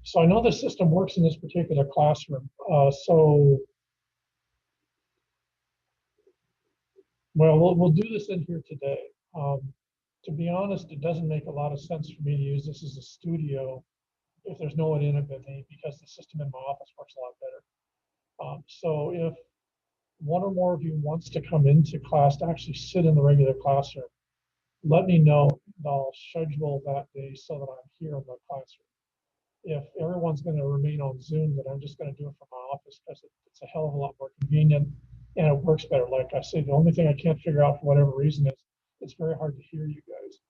So I know the system works in this particular classroom. We'll do this in here today. To be honest, it doesn't make a lot of sense for me to use this as a studio if there's no one in it but me, because the system in my office works a lot better. So if one or more of you wants to come into class to actually sit in the regular classroom, let me know. I'll schedule that day so that I'm here in the classroom. If everyone's going to remain on Zoom, then I'm just going to do it from my office because it's a hell of a lot more convenient and it works better. Like I say, the only thing I can't figure out for whatever reason is it's very hard to hear you guys.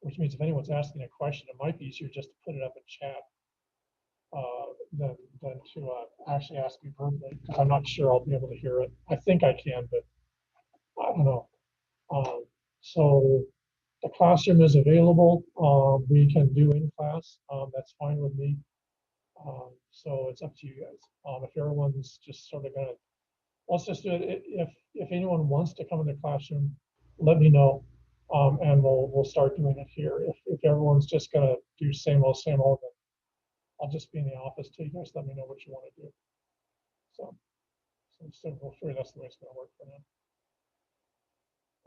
Which means if anyone's asking a question, it might be easier just to put it up in chat than to actually ask me verbally, because I'm not sure I'll be able to hear it. I think I can, but I don't know. So the classroom is available. We can do in class. That's fine with me. So it's up to you guys. If everyone's just sort of gonna, let's just do it. If anyone wants to come in the classroom, let me know, and we'll start doing it here. If everyone's just gonna do same old, then I'll just be in the office till you guys let me know what you want to do. So we'll figure that's the way it's gonna work for now.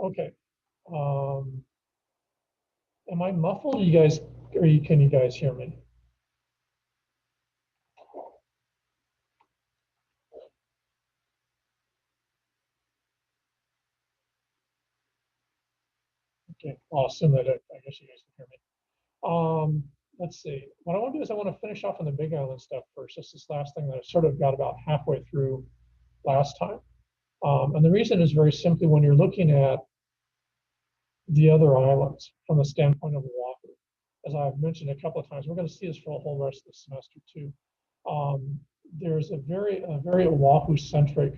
Okay. Am I muffled? You guys, or can you guys hear me? Okay, I'll assume that I guess you guys can hear me. Let's see. What I want to do is I want to finish off on the Big Island stuff first. Just this last thing that I sort of got about halfway through last time. And the reason is very simply when you're looking at the other islands from the standpoint of Oahu, as I've mentioned a couple of times, we're going to see this for the whole rest of the semester too. There's a very Oahu-centric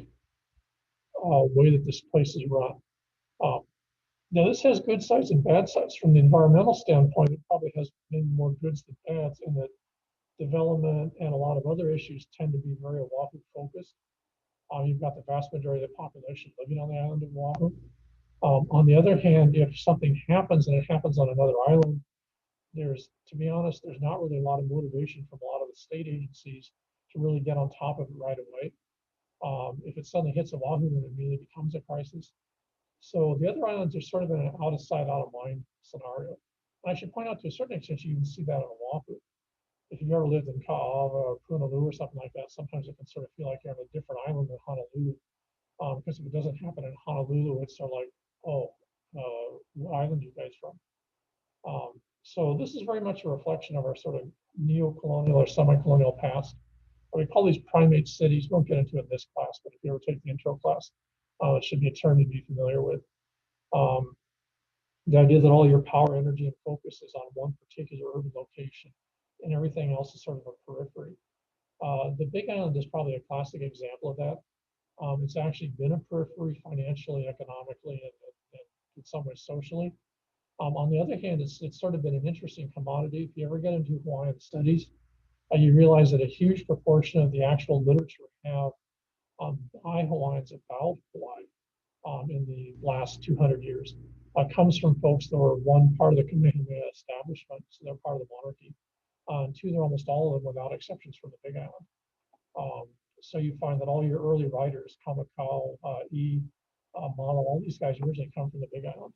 way that this place is run. Now, this has good sides and bad sides. From the environmental standpoint, it probably has maybe more goods than bads, in that development and a lot of other issues tend to be very Oahu focused. You've got the vast majority of the population living on the island of Oahu. On the other hand, if something happens and it happens on another island, to be honest, there's not really a lot of motivation from a lot of the state agencies to really get on top of it right away. If it suddenly hits Oahu, then it immediately becomes a crisis. So the other islands are sort of in an out of sight, out of mind scenario. And I should point out, to a certain extent, you even see that on Oahu. If you've ever lived in Ka'ava or Punaluu or something like that, sometimes it can sort of feel like you're on a different island than Honolulu. Because if it doesn't happen in Honolulu, it's sort of like, oh, what island are you guys from? So this is very much a reflection of our sort of neo-colonial or semi-colonial past. We call these primate cities. We won't get into it in this class, but if you ever take the intro class, it should be a term you'd be familiar with. The idea that all your power, energy, and focus is on one particular urban location, and everything else is sort of a periphery. The Big Island is probably a classic example of that. It's actually been a periphery financially, economically, and in some ways socially. On the other hand, it's sort of been an interesting commodity. If you ever get into Hawaiian studies, you realize that a huge proportion of the actual literature we have by Hawaiians about Hawaii in the last 200 years comes from folks that were, one, part of the Kamehameha establishment, so they're part of the monarchy. And two, they're almost all of them, without exceptions, from the Big Island. So you find that all your early writers, Kamakau, Malo, all these guys originally come from the Big Island.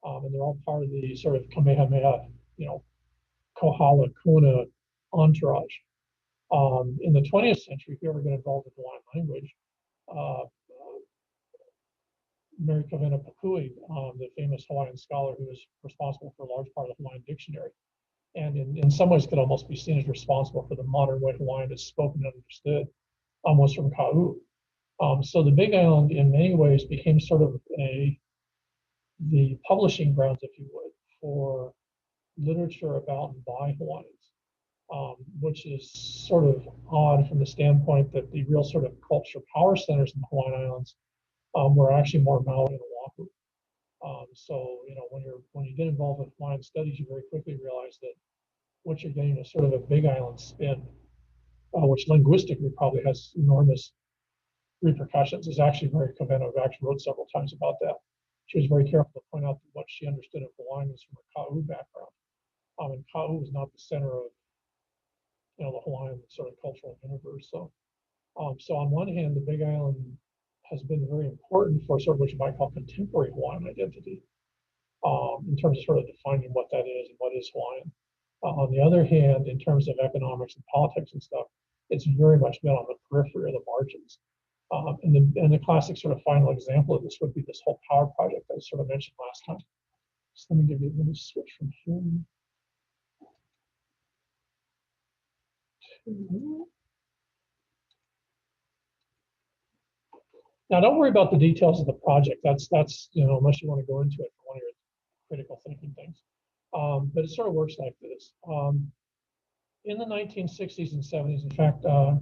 And they're all part of the sort of Kamehameha, Kohala, Kuna entourage. In the 20th century, if you ever get involved with Hawaiian language, Mary Kavena Pakui, the famous Hawaiian scholar who was responsible for a large part of the Hawaiian dictionary, and in some ways could almost be seen as responsible for the modern way Hawaiian is spoken and understood, was from Ka'u. So the Big Island, in many ways, became sort of the publishing grounds, if you would, for literature about and by Hawaiians, which is sort of odd from the standpoint that the real sort of culture power centers in the Hawaiian Islands were actually more Maui and Oahu. So when you get involved with Hawaiian studies, you very quickly realize that what you're getting is sort of a Big Island spin, which linguistically probably has enormous repercussions. Is actually Mary Kavena, who actually wrote several times about that. She was very careful to point out that what she understood of Hawaiian was from a Ka'u background. And Kau was not the center of the Hawaiian sort of cultural universe. So on one hand, the Big Island has been very important for sort of what you might call contemporary Hawaiian identity, in terms of sort of defining what that is and what is Hawaiian. On the other hand, in terms of economics and politics and stuff, it's very much been on the periphery or the margins. And the classic sort of final example of this would be this whole power project that I sort of mentioned last time. So let me switch from here to. Now, don't worry about the details of the project. That's unless you want to go into it for one of your critical thinking things. But it sort of works like this. In the 1960s and 70s, in fact, I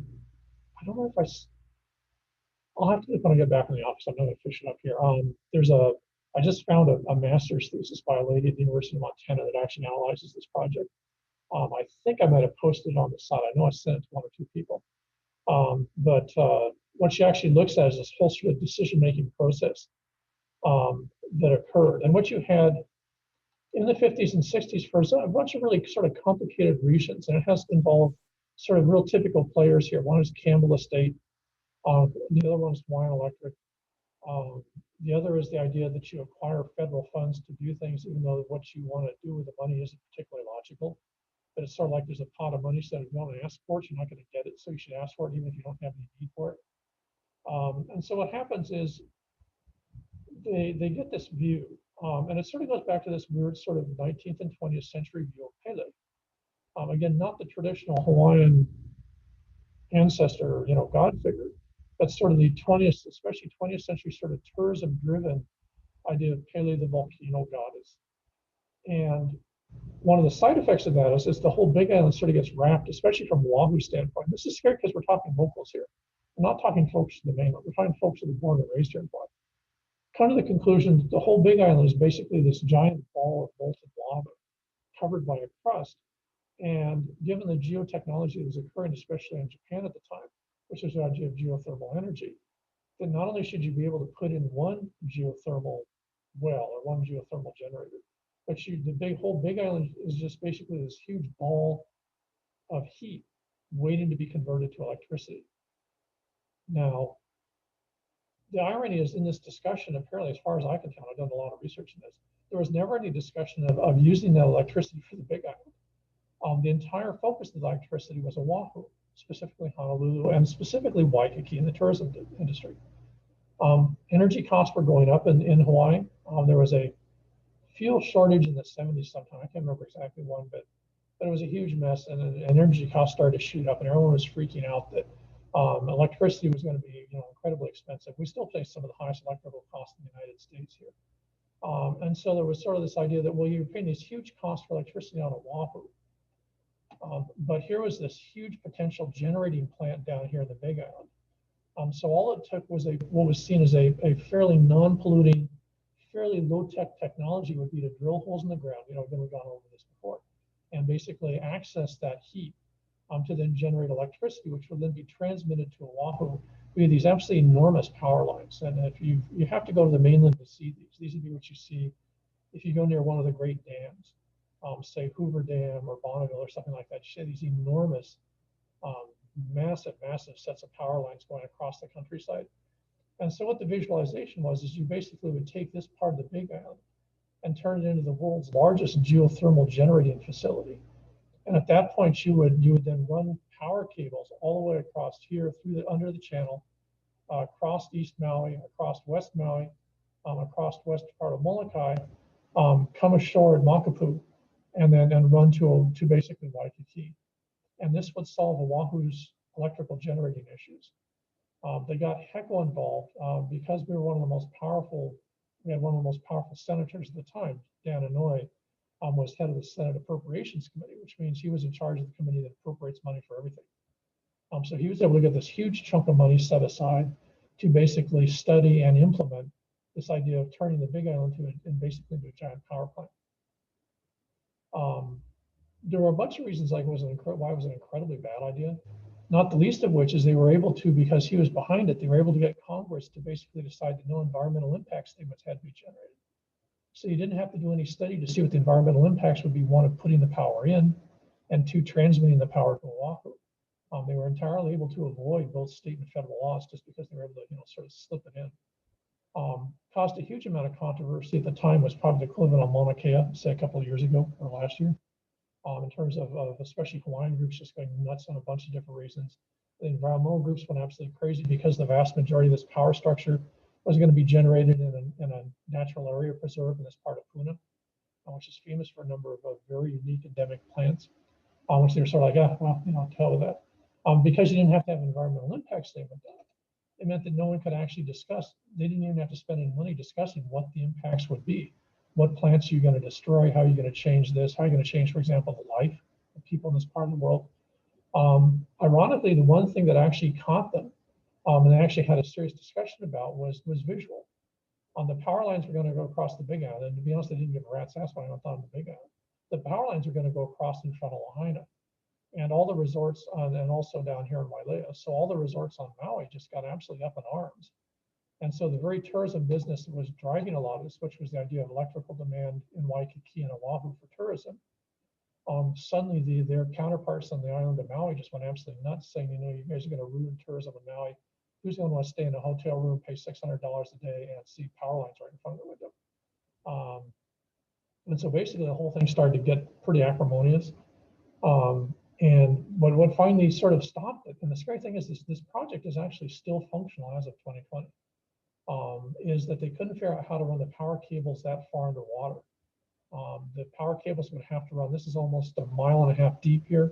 don't know if I'll have to, when I get back in the office, I'm not going to fish it up here. I just found a master's thesis by a lady at the University of Montana that actually analyzes this project. I think I might have posted it on the site. I know I sent it to one or two people. But what she actually looks at is this whole sort of decision-making process that occurred. And what you had in the 50s and 60s for a bunch of really sort of complicated regions, and it has involved sort of real typical players here. One is Campbell Estate, the other one is Hawaiian Electric. The other is the idea that you acquire federal funds to do things, even though what you want to do with the money isn't particularly logical. But it's sort of like there's a pot of money, so if you want to ask for it, you're not going to get it, so you should ask for it even if you don't have any need for it. And so what happens is they get this view, and it sort of goes back to this weird sort of 19th and 20th century view of Pele. Again, not the traditional Hawaiian ancestor, God figure, but sort of the 20th, especially 20th century sort of tourism-driven idea of Pele, the volcano goddess. And one of the side effects of that is the whole Big Island sort of gets wrapped, especially from Oahu standpoint. This is scary because we're talking locals here. We're not talking folks in the mainland. We're talking folks that are born and raised here in Hawaii. Come to the conclusion that the whole Big Island is basically this giant ball of molten lava covered by a crust. And given the geotechnology that was occurring, especially in Japan at the time, which is the idea of geothermal energy, then not only should you be able to put in one geothermal well or one geothermal generator, but the whole Big Island is just basically this huge ball of heat waiting to be converted to electricity. Now, the irony is in this discussion, apparently, as far as I can tell, I've done a lot of research in this, there was never any discussion of using that electricity for the Big Island. The entire focus of the electricity was Oahu, specifically Honolulu, and specifically Waikiki in the tourism industry. Energy costs were going up in Hawaii. There was a fuel shortage in the 70s sometime. I can't remember exactly when, but it was a huge mess, and energy costs started to shoot up, and everyone was freaking out that electricity was going to be incredibly expensive. We still face some of the highest electrical costs in the United States here. And so there was sort of this idea that, well, you're paying these huge costs for electricity on Oahu. But here was this huge potential generating plant down here in the Big Island. So all it took was what was seen as a fairly non-polluting, fairly low-tech technology would be to drill holes in the ground. Again, we've gone over this before, and basically access that heat to then generate electricity, which will then be transmitted to Oahu via these absolutely enormous power lines. And if you have to go to the mainland to see these. These would be what you see if you go near one of the great dams, say Hoover Dam or Bonneville or something like that. You see these enormous, massive sets of power lines going across the countryside. And so what the visualization was is you basically would take this part of the Big Island and turn it into the world's largest geothermal generating facility. And at that point, you would then run power cables all the way across here under the channel, across East Maui, across West Maui, across the west part of Molokai, come ashore at Makapu, and then run to basically Waikiki. And this would solve Oahu's electrical generating issues. They got HECO involved because we had one of the most powerful senators at the time, Dan Inouye, was head of the Senate Appropriations Committee, which means he was in charge of the committee that appropriates money for everything. So he was able to get this huge chunk of money set aside to basically study and implement this idea of turning the Big Island basically into a giant power plant. There were a bunch of reasons why it was an incredibly bad idea. Not the least of which is they were able to, because he was behind it, they were able to get Congress to basically decide that no environmental impact statements had to be generated. So you didn't have to do any study to see what the environmental impacts would be, one, of putting the power in, and two, transmitting the power to Oahu. They were entirely able to avoid both state and federal laws just because they were able to, sort of slip it in. Caused a huge amount of controversy at the time. Was probably the equivalent of Mauna Kea, say a couple of years ago or last year, in terms of especially Hawaiian groups just going nuts on a bunch of different reasons. The environmental groups went absolutely crazy because the vast majority of this power structure was going to be generated in a natural area preserve in this part of Puna, which is famous for a number of very unique endemic plants, which they were sort of like, well, to hell with that. Because you didn't have to have an environmental impact statement done. It meant that no one could actually discuss. They didn't even have to spend any money discussing what the impacts would be. What plants are you going to destroy? How are you going to change this? How are you going to change, for example, the life of people in this part of the world? Ironically, the one thing that actually caught them, and they actually had a serious discussion about, was visual. The power lines were going to go across the Big Island, and to be honest, they didn't give a rat's ass when I went on the Big Island. The power lines were going to go across in front of Lahaina, and all the resorts, and also down here in Wailea. So all the resorts on Maui just got absolutely up in arms. And so the very tourism business that was driving a lot of this, which was the idea of electrical demand in Waikiki and Oahu for tourism, suddenly their counterparts on the island of Maui just went absolutely nuts, saying, you guys are going to ruin tourism in Maui. Who's going to want to stay in a hotel room, pay $600 a day, and see power lines right in front of the window? And so basically the whole thing started to get pretty acrimonious. And what finally sort of stopped it, and the scary thing is this project is actually still functional as of 2020, is that they couldn't figure out how to run the power cables that far underwater. The power cables would have to run, this is almost a mile and a half deep here.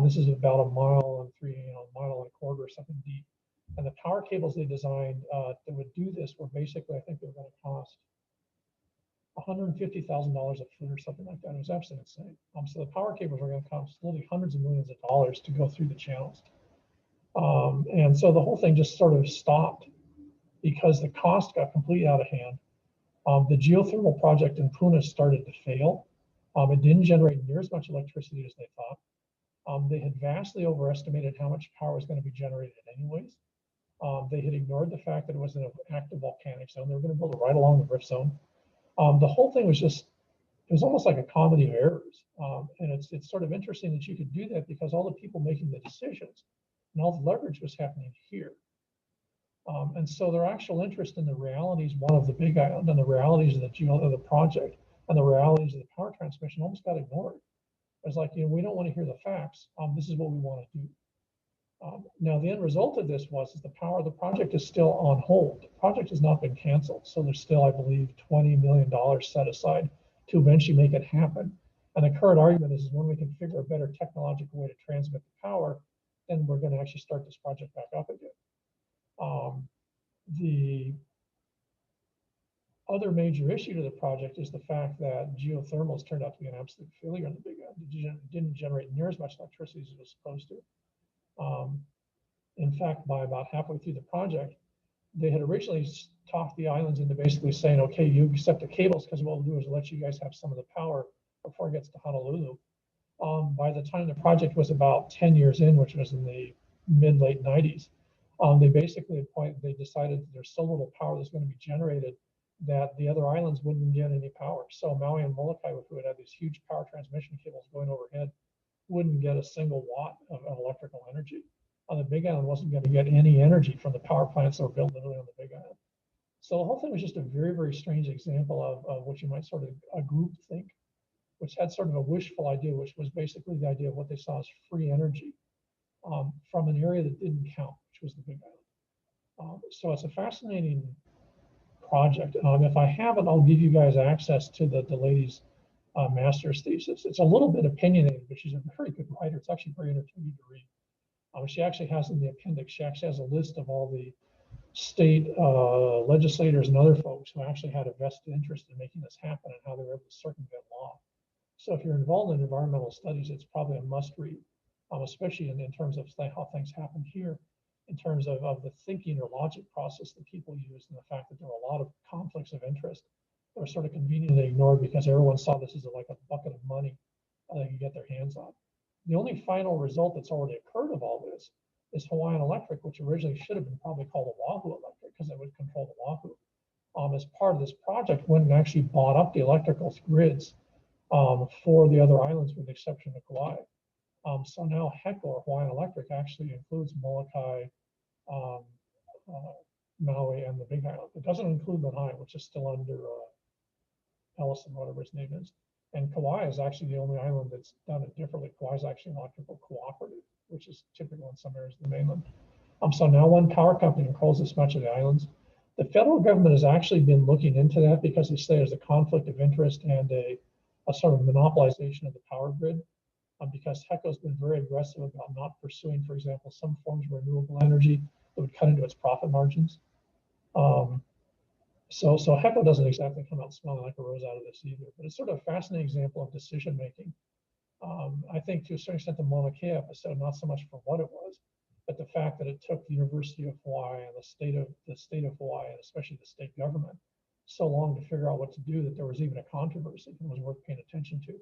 This is about a mile and a quarter or something deep. And the power cables they designed that would do this were basically, I think they were going to cost $150,000 a foot or something like that. It was absolutely insane. So the power cables were going to cost literally hundreds of millions of dollars to go through the channels. And so the whole thing just sort of stopped because the cost got completely out of hand. The geothermal project in Puna started to fail. It didn't generate near as much electricity as they thought. They had vastly overestimated how much power was going to be generated anyways. They had ignored the fact that it was an active volcanic zone. They were going to build it right along the rift zone. The whole thing was just, it was almost like a comedy of errors. And it's sort of interesting that you could do that because all the people making the decisions and all the leverage was happening here. And so their actual interest in the realities, one of the Big Island, and the realities of the project, and the realities of the power transmission almost got ignored. It was like, we don't want to hear the facts. This is what we want to do. Now, the end result of this was the project is still on hold. The project has not been canceled. So there's still, I believe, $20 million set aside to eventually make it happen. And the current argument is when we can figure a better technological way to transmit the power, then we're going to actually start this project back up again. The other major issue to the project is the fact that geothermals turned out to be an absolute failure in the Big Island. It didn't generate near as much electricity as it was supposed to. In fact, by about halfway through the project, they had originally talked the islands into basically saying, okay, you accept the cables because what we'll do is let you guys have some of the power before it gets to Honolulu. By the time the project was about 10 years in, which was in the mid-late 90s, they basically they decided that there's so little power that's going to be generated that the other islands wouldn't get any power. So Maui and Molokai, who had these huge power transmission cables going overhead, wouldn't get a single watt of electrical energy. On the Big Island wasn't going to get any energy from the power plants that were built literally on the Big Island. So the whole thing was just a very, very strange example of what you might sort of a group think, which had sort of a wishful idea, which was basically the idea of what they saw as free energy from an area that didn't count, which was the Big Island. So it's a fascinating project. If I have it, I'll give you guys access to the lady's master's thesis. It's a little bit opinionated, but she's a very good writer. It's actually very entertaining to read. She actually has in the appendix, she actually has a list of all the state legislators and other folks who actually had a vested interest in making this happen and how they were able to circumvent law. So if you're involved in environmental studies, it's probably a must read, especially in terms of how things happen here, in terms of the thinking or logic process that people use, and the fact that there were a lot of conflicts of interest that were sort of conveniently ignored because everyone saw this as like a bucket of money they could get their hands on. The only final result that's already occurred of all this is Hawaiian Electric, which originally should have been probably called Oahu Electric because it would control Oahu. as part of this project, went and actually bought up the electrical grids for the other islands, with the exception of Kauai. So now HECO, or Hawaiian Electric, actually includes Molokai, um, Maui, and the Big Island. It doesn't include Lanai, which is still under Ellison, whatever his name is. And Kauai is actually the only island that's done it differently. Kauai is actually an electrical cooperative, which is typical in some areas of the mainland. So now one power company controls this much of the islands. The federal government has actually been looking into that because they say there's a conflict of interest and a sort of monopolization of the power grid. Because HECO's been very aggressive about not pursuing, for example, some forms of renewable energy that would cut into its profit margins. So HECO doesn't exactly come out smelling like a rose out of this either, but it's sort of a fascinating example of decision making. I think to a certain extent the Mauna Kea episode, not so much for what it was, but the fact that it took the University of Hawaii and the state of Hawaii, and especially the state government, so long to figure out what to do that there was even a controversy and was worth paying attention to.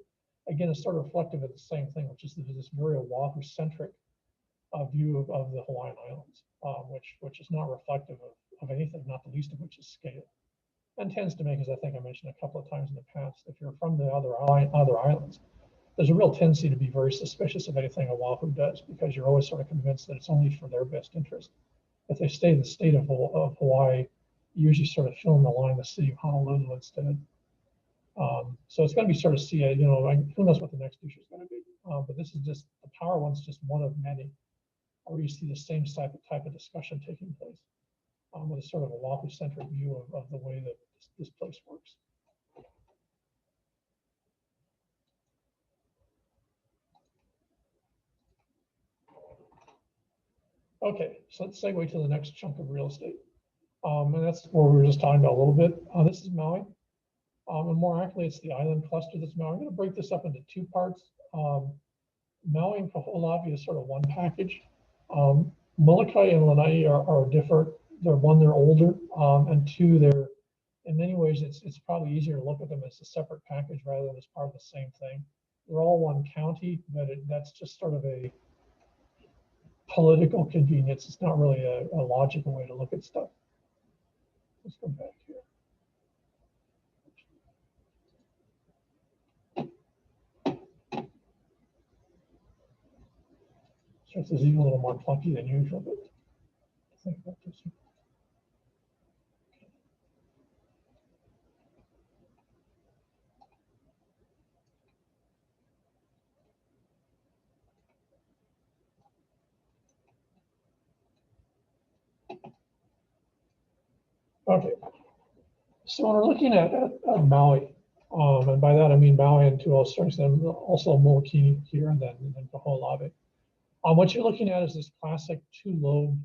Again, it's sort of reflective of the same thing, which is this very Oahu-centric view of the Hawaiian Islands, which is not reflective of anything, not the least of which is scale, and tends to make, as I think I mentioned a couple of times in the past, if you're from the other islands, there's a real tendency to be very suspicious of anything Oahu does, because you're always sort of convinced that it's only for their best interest. If they stay in the state of Hawaii, you usually sort of fill in the line the city of Honolulu instead. So it's going to be sort of who knows what the next issue is going to be. But this is just, the power one's just one of many, where you see the same type of discussion taking place, with a sort of a Oahu-centric view of the way that this place works. Okay, so let's segue to the next chunk of real estate. And that's where we were just talking about a little bit. This is Maui. And more accurately, it's the island cluster that's Maui. I'm going to break this up into two parts. Maui and Kaho'olawe is sort of one package. Molokai and Lanai are different. They're older, and two, they're, in many ways, it's probably easier to look at them as a separate package rather than as part of the same thing. They're all one county, but that's just sort of a political convenience. It's not really a logical way to look at stuff. Let's go back here. So this is even a little more clunky than usual, but think about this. Okay, so when we're looking at Maui, and by that I mean Maui and to a certain extent also Molokai here, and then Kaho'olawe. What you're looking at is this classic two-lobe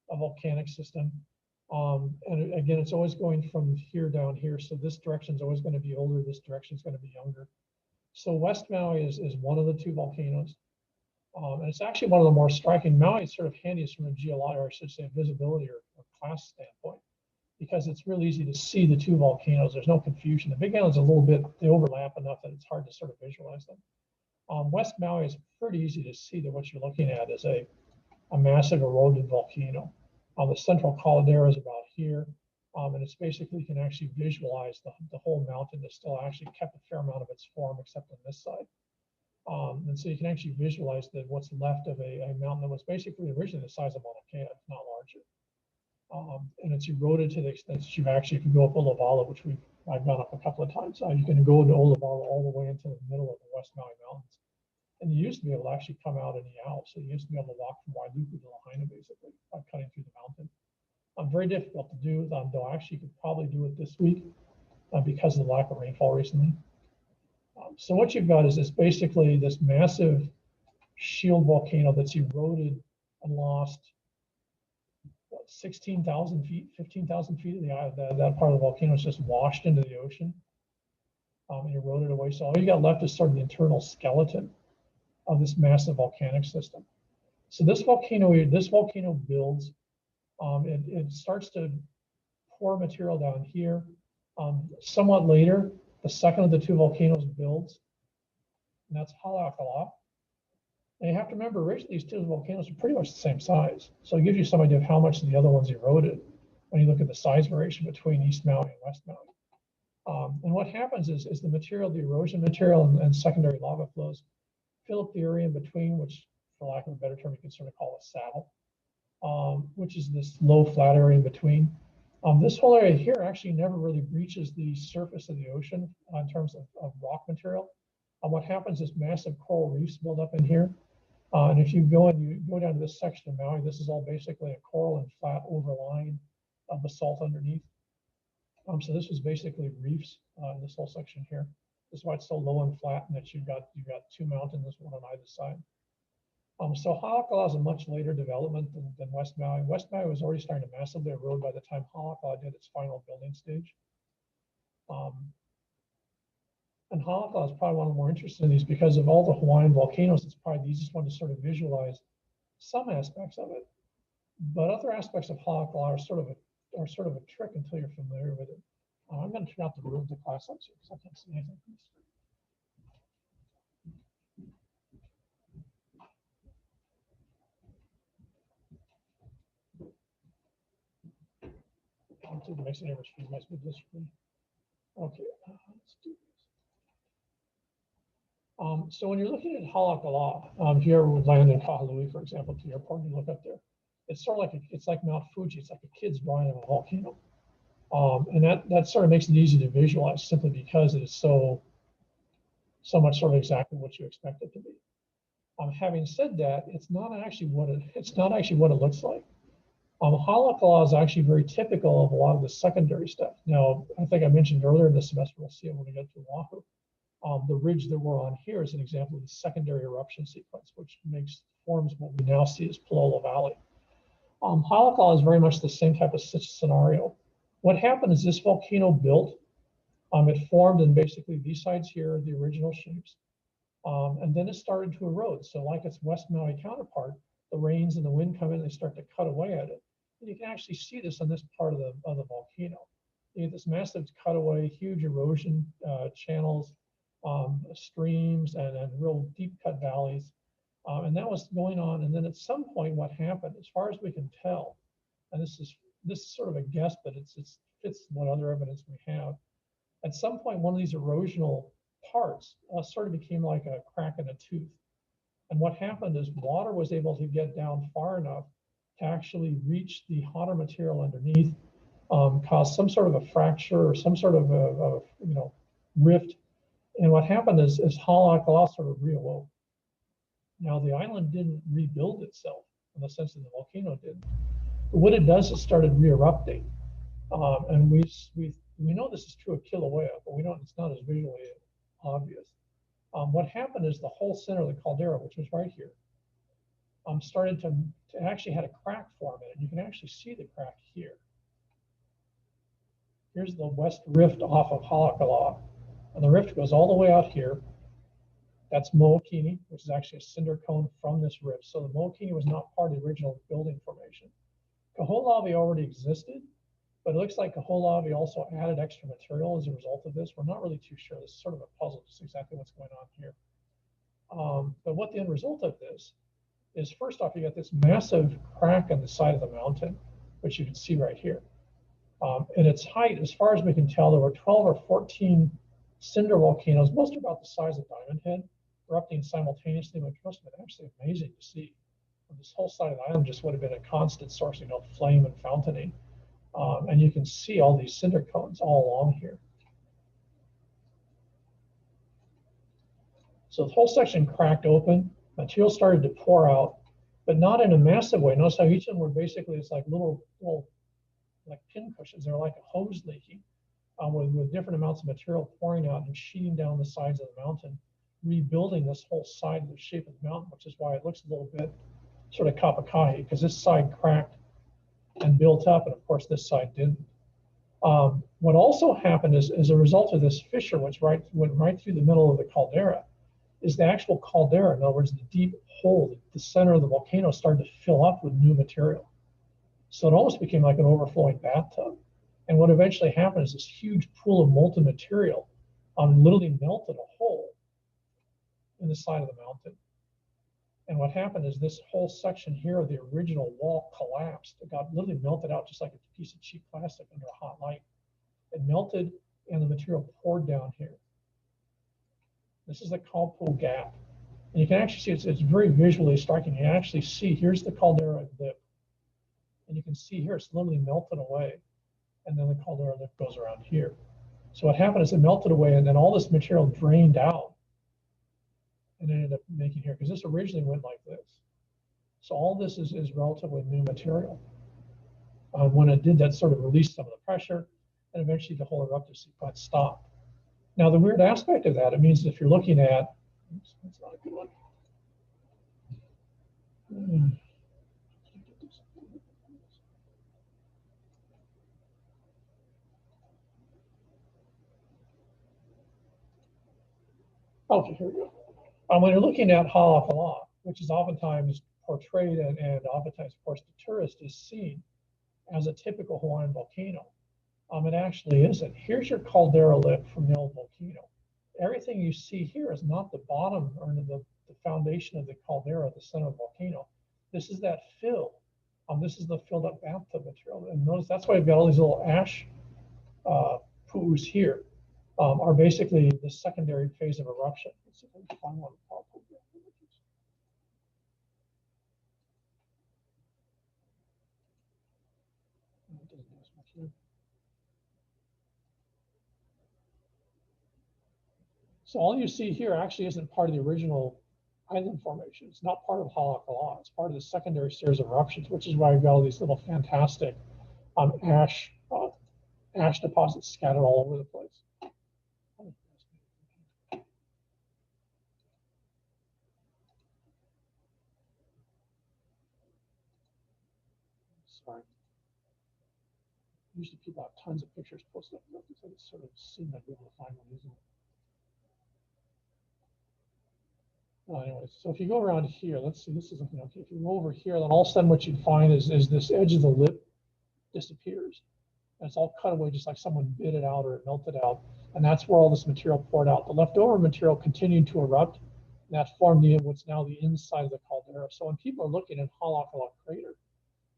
volcanic system. And again, it's always going from here down here. So this direction is always going to be older. This direction is going to be younger. So West Maui is one of the two volcanoes. And it's actually one of the more striking. Maui is sort of handiest from a geologic, or I should say, visibility or class standpoint, because it's really easy to see the two volcanoes. There's no confusion. The Big Island's a little bit, they overlap enough that it's hard to sort of visualize them. West Maui is pretty easy to see that what you're looking at is a massive eroded volcano. The central caldera is about here, and it's basically, you can actually visualize the whole mountain that still actually kept a fair amount of its form except on this side. And so you can actually visualize that what's left of a mountain that was basically originally the size of Mauna Kea, if not larger. And it's eroded to the extent that you actually, if you go up Olavala, which I've gone up a couple of times, you can go to Olavala all the way into the middle of the West Maui Mountains. And you used to be able to actually come out in the Iao. So you used to be able to walk from Wailuku to Lahaina, basically, by cutting through the mountain. Very difficult to do, though actually you could probably do it this week because of the lack of rainfall recently. So what you've got is basically this massive shield volcano that's eroded and lost 16,000 feet, 15,000 feet of that part of the volcano is just washed into the ocean and eroded away. So all you got left is sort of the internal skeleton of this massive volcanic system. So this volcano builds. It starts to pour material down here. Somewhat later, the second of the two volcanoes builds, and that's Haleakala. And you have to remember, originally these two volcanoes are pretty much the same size. So it gives you some idea of how much the other ones eroded. when you look at the size variation between East Maui and West Maui. And what happens is the material, the erosion material and secondary lava flows fill up the area in between, which, for lack of a better term, you can sort of call a saddle, which is this low flat area in between. This whole area here actually never really breaches the surface of the ocean in terms of rock material. What happens is massive coral reefs build up in here. And if you go down to this section of Maui, this is all basically a coral and flat overlying basalt underneath. So this was basically reefs in this whole section here. This is why it's so low and flat, and that you've got two mountains, one on either side. So Halakala is a much later development than West Maui. West Maui was already starting to massively erode by the time Halakala did its final building stage. And Halakala is probably one of the more interesting of these because of all the Hawaiian volcanoes. It's probably the easiest one to sort of visualize some aspects of it, but other aspects of Halakala are sort of a trick until you're familiar with it. I'm going to turn out the room to class up here because I can't see anything from the screen. I don't think it makes any difference for you guys with this screen. Okay, let's do this. So when you're looking at Halakala, if you ever would land in Kahului, for example, to the airport, and you look up there, it's sort of like it's like Mount Fuji. It's like a kid's drawing of a volcano, and that sort of makes it easy to visualize simply because it is so much sort of exactly what you expect it to be. Having said that, it's not actually what it looks like. Halakala is actually very typical of a lot of the secondary stuff. Now, I think I mentioned earlier in the semester, we'll see it when we get to Oahu. The ridge that we're on here is an example of the secondary eruption sequence, which forms what we now see as Palolo Valley. Halakala is very much the same type of scenario. What happened is this volcano built. It formed in basically these sides here, the original shapes, and then it started to erode. So like its West Maui counterpart, the rains and the wind come in, and they start to cut away at it. And you can actually see this on this part of the volcano. You get this massive cutaway, huge erosion channels, streams, and real deep cut valleys. And that was going on. And then at some point, what happened, as far as we can tell, and this is sort of a guess, but it fits what other evidence we have. At some point, one of these erosional parts sort of became like a crack in a tooth. And what happened is water was able to get down far enough to actually reach the hotter material underneath, cause some sort of a fracture or some sort of a rift. And what happened is Halakala sort of reawoke. Now the island didn't rebuild itself in the sense that the volcano did. But what it does is started re-erupting. And we know this is true of Kilauea, but it's not as visually obvious. What happened is the whole center of the caldera, which was right here, started to actually had a crack form in it. You can actually see the crack here. Here's the west rift off of Halakala, and the rift goes all the way out here. That's Mo'okini, which is actually a cinder cone from this rift. So the Mo'okini was not part of the original building formation. Kaholawi already existed, but it looks like Kaholawi also added extra material as a result of this. We're not really too sure. This is sort of a puzzle, just exactly what's going on here. But what the end result of this is, first off, you got this massive crack on the side of the mountain, which you can see right here. At its height, as far as we can tell, there were 12 or 14 cinder volcanoes, most are about the size of Diamond Head, erupting simultaneously, which must have been actually amazing to see. And this whole side of the island just would have been a constant source of flame and fountaining. And you can see all these cinder cones all along here. So the whole section cracked open, material started to pour out, but not in a massive way. Notice how each of them were basically, it's like little like pin cushions. They're like a hose leaking with different amounts of material pouring out and sheeting down the sides of the mountain, rebuilding this whole side of the shape of the mountain, which is why it looks a little bit sort of kapakahi, because this side cracked and built up, and of course this side didn't. What also happened is, as a result of this fissure, which went right through the middle of the caldera, is the actual caldera, in other words, the deep hole, the center of the volcano started to fill up with new material. So it almost became like an overflowing bathtub. And what eventually happened is this huge pool of molten material literally melted a hole in the side of the mountain. And what happened is this whole section here of the original wall collapsed. It got literally melted out just like a piece of cheap plastic under a hot light. It melted and the material poured down here. This is the Kalpool Gap. And you can actually see it's very visually striking. You can actually see here's the caldera lip. And you can see here it's literally melted away. And then the caldera lip goes around here. So what happened is it melted away and then all this material drained out and ended up making here, because this originally went like this. So all this is relatively new material. When it did that, sort of released some of the pressure, and eventually the whole eruptive sequence stopped. Now the weird aspect of that, it means if you're looking at, oops, that's not a good one. Okay, here we go. When you're looking at Haleakala, which is oftentimes portrayed and oftentimes, of course, the tourist is seen as a typical Hawaiian volcano. It actually isn't. Here's your caldera lip from the old volcano. Everything you see here is not the bottom or the foundation of the caldera at the center of the volcano. This is that fill. This is the filled up bathtub material. And notice that's why you've got all these little ash poos here. Are basically the secondary phase of eruption. Let's see if I can find one. So all you see here actually isn't part of the original island formation. It's not part of Haleakala. It's part of the secondary series of eruptions, which is why we've got all these little fantastic ash deposits scattered all over the place. Sorry. Usually people have tons of pictures posted up, so it sort of seemed I'd be able to find one easily. Anyways, so if you go around here, let's see, this is okay. If you go over here, then all of a sudden what you'd find is this edge of the lip disappears. And it's all cut away just like someone bit it out or it melted out. And that's where all this material poured out. The leftover material continued to erupt, and that formed what's now the inside of the caldera. So when people are looking at Haleakala crater,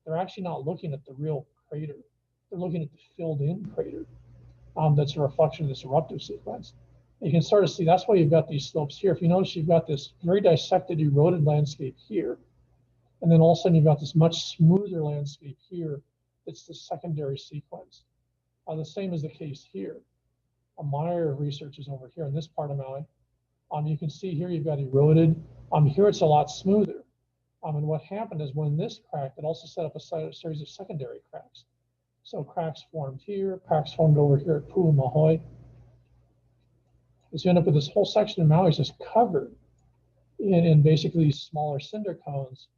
they're actually not looking at the real crater. They're looking at the filled in crater that's a reflection of this eruptive sequence. You can sort of see that's why you've got these slopes here. If you notice, you've got this very dissected, eroded landscape here. And then all of a sudden, you've got this much smoother landscape here. It's the secondary sequence. The same is the case here. My area of research is over here in this part of Maui. You can see here you've got eroded. Here it's a lot smoother. And what happened is when this cracked, it also set up a series of secondary cracks. So cracks formed here, cracks formed over here at Pu'umahoe. So you end up with this whole section of Maui is just covered in basically these smaller cinder cones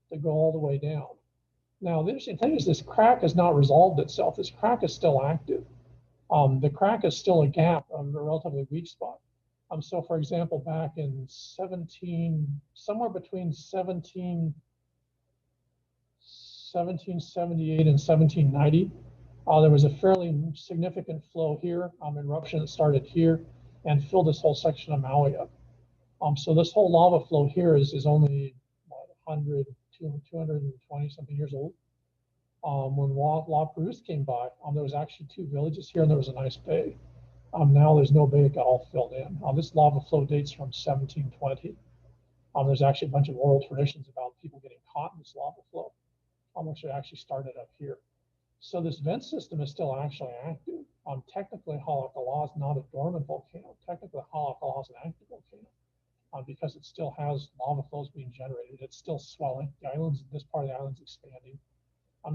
that go all the way down. Now, the interesting thing is this crack has not resolved itself. This crack is still active. The crack is still a gap, a relatively weak spot. So for example, back in somewhere between 1778 and 1790, there was a fairly significant flow here, eruption that started here and filled this whole section of Maui up. So this whole lava flow here is only 100, 220 something years old. When La Perouse came by, there was actually two villages here and there was a nice bay. Now there's no bay, it got all filled in. This lava flow dates from 1720. There's actually a bunch of oral traditions about people getting caught in this lava flow, which actually started up here. So this vent system is still actually active. Technically, Haleakala is not a dormant volcano. Technically, Haleakala is an active volcano because it still has lava flows being generated. It's still swelling. The islands, this part of the island is expanding.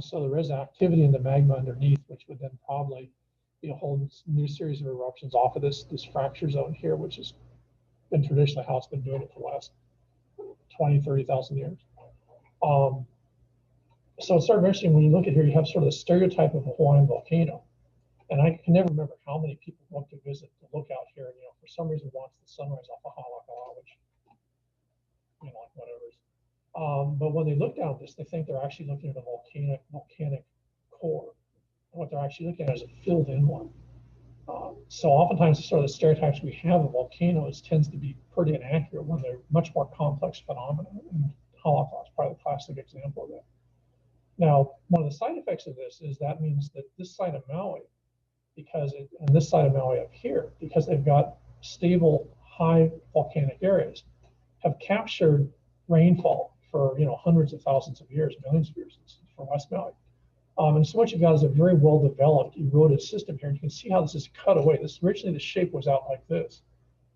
So there is activity in the magma underneath, which would then probably be a whole new series of eruptions off of this fracture zone here, which has been traditionally how it's been doing it for the last 20, 30,000 years. So it's sort of interesting when you look at here, you have sort of the stereotype of a Hawaiian volcano. And I can never remember how many people want to visit to look out here and, for some reason wants the sunrise off of Haleakala, which, like whatever. But when they look down at this, they think they're actually looking at a volcanic core. And what they're actually looking at is a filled in one. So oftentimes the sort of the stereotypes we have of volcanoes tends to be pretty inaccurate when they're much more complex phenomena. And Holocaust is probably the classic example of that. Now, one of the side effects of this is that means that this side of Maui, and this side of Maui up here, because they've got stable, high volcanic areas, have captured rainfall for hundreds of thousands of years, millions of years for West Maui. And so what you've got is a very well-developed eroded system here. And you can see how this is cut away. Originally, the shape was out like this.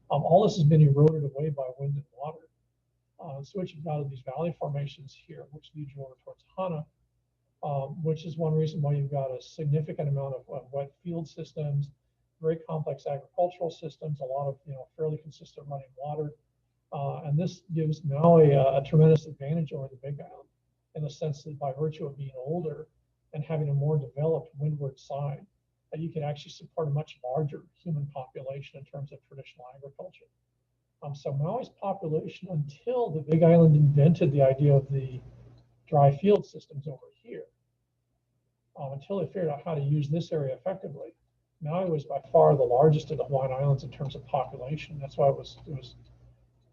All this has been eroded away by wind and water. So what you've got are these valley formations here, which lead you over towards Hana, which is one reason why you've got a significant amount of wet field systems, very complex agricultural systems, a lot of fairly consistent running water. And this gives Maui a tremendous advantage over the Big Island in the sense that by virtue of being older and having a more developed windward side, that you can actually support a much larger human population in terms of traditional agriculture. So Maui's population, until the Big Island invented the idea of the dry field systems over here, until they figured out how to use this area effectively, Maui was by far the largest of the Hawaiian Islands in terms of population. That's why it was